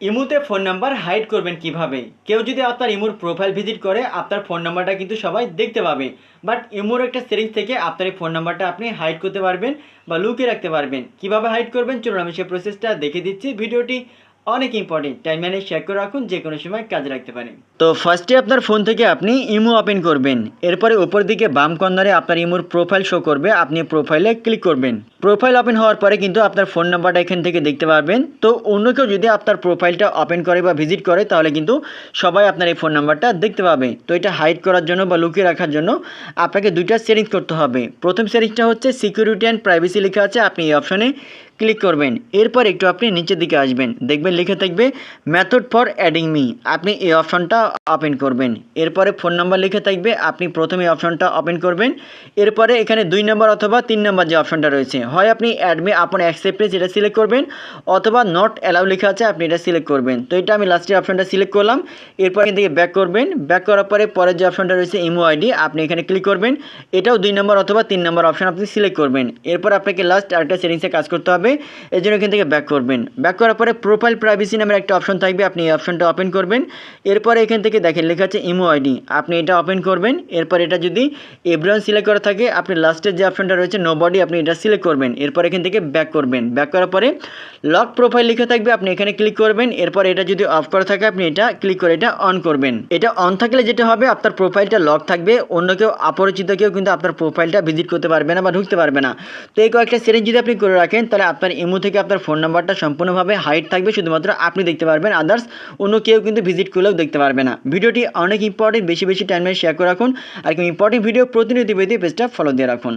ইমুতে phone number hide করবেন কিভাবে? কেউ যদি আপনার ইমুর প্রোফাইল ভিজিট করে আপনার ফোন নাম্বারটা কিন্তু সবাই দেখতে পাবে। বাট ইমুর একটা সেটিংস থেকে আপনার এই ফোন নাম্বারটা আপনি হাইড করতে পারবেন বা লুকিয়ে রাখতে পারবেন। কিভাবে হাইড করবেন চলুন আমি সেই প্রসেসটা দেখিয়ে দিচ্ছি। ভিডিওটি অনেক ইম্পর্টেন্ট, টাইম ম্যানেজ শেয়ার করে রাখুন, যে কোনো সময় কাজে রাখতে পারেন। তো ফার্স্টে আপনার ফোন থেকে আপনি ইমো ওপেন করবেন। এরপরে উপর দিকে বাম কর্নারে আপনার ইমোর প্রোফাইল শো করবে, আপনি প্রোফাইলে ক্লিক করবেন। প্রোফাইল ওপেন হওয়ার পরে কিন্তু আপনার ফোন নাম্বারটা এখান থেকে দেখতে পারবেন। তো অন্য কেউ যদি আপনার প্রোফাইলটা ওপেন করে বা ভিজিট করে তাহলে কিন্তু সবাই আপনার এই ফোন নাম্বারটা দেখতে পাবে। তো এটা হাইড করার জন্য বা লুকিয়ে রাখার জন্য আপনাকে দুইটা সেটিংস করতে হবে। প্রথম সেটিংসটা হচ্ছে সিকিউরিটি অ্যান্ড প্রাইভেসি লেখা আছে, আপনি এই অপশনে ক্লিক করবেন। এরপর একটু আপনি নিচের দিকে আসবেন, দেখবেন লিখে থাকবে মেথড ফর অ্যাডিং মি, আপনি এই অপশনটা ওপেন করবেন। এরপরে ফোন নাম্বার লিখে থাকবে, আপনি প্রথমে অপশনটা ওপেন করবেন। এরপরে এখানে 2 নম্বর অথবা 3 নম্বর যে অপশনটা রয়েছে, হয় আপনি অ্যাড মি আপন অ্যাকসেপ্টেন্স এটা সিলেক্ট করবেন, অথবা নট অ্যালাউ লেখা আছে আপনি এটা সিলেক্ট করবেন। তো এটা আমি লাস্টের অপশনটা সিলেক্ট করলাম। এরপর এখান থেকে ব্যাক করবেন, ব্যাক করার পরে পরের যে অপশনটা রয়েছে ইমো আইডি, আপনি এখানে ক্লিক করবেন। এটাও 2 নম্বর অথবা 3 নম্বর অপশন আপনি সিলেক্ট করবেন। এরপর আপনাকে লাস্ট আরেকটা সেটিংসে কাজ করতে হবে, এই জন্য এখান থেকে ব্যাক করবেন। ব্যাক করার পরে প্রোফাইল প্রাইভেসি নামের একটা অপশন থাকবে, আপনি এই অপশনটা ওপেন করবেন। এরপরে এখান থেকে দেখেন লেখা আছে ইমো আইডি, আপনি এটা ওপেন করবেন। এরপর এটা যদি এভরিওয়ান সিলেক্ট করা থাকে আপনি লাস্টের যে অপশনটা রয়েছে নোবডি, আপনি এটা সিলেক্ট করবেন। এরপর এখান থেকে ব্যাক করবেন। ব্যাক করার পরে লক প্রোফাইল লিখে থাকবে, আপনি এখানে ক্লিক করবেন। এরপর এটা যদি অফ করা থাকে আপনি এটা ক্লিক করে এটা অন করবেন। এটা অন থাকলে যেটা হবে আপনার প্রোফাইলটা লক থাকবে, অন্য কেউ অপরিচিত কেউ কিন্তু আপনার প্রোফাইলটা ভিজিট করতে পারবে না বা ঢুকতে পারবে না। তো এই কয়েকটা সেটিংস যদি আপনি করে রাখেন তাহলে আপনার ইমো থেকে আপনার ফোন নাম্বারটা সম্পূর্ণভাবে হাইড থাকবে, শুধুমাত্র আপনি দেখতে পারবেন, আদার্স অন্য কেউ কিন্তু ভিজিট করলেও দেখতে পারবে না। ভিডিওটি অনেক ইম্পর্টেন্ট, বেশি বেশি টাইমে শেয়ার করে রাখুন। আর ইম্পর্টেন্ট ভিডিও প্রতিনিয়ত পেতে পেজটা ফলো দিয়ে রাখুন।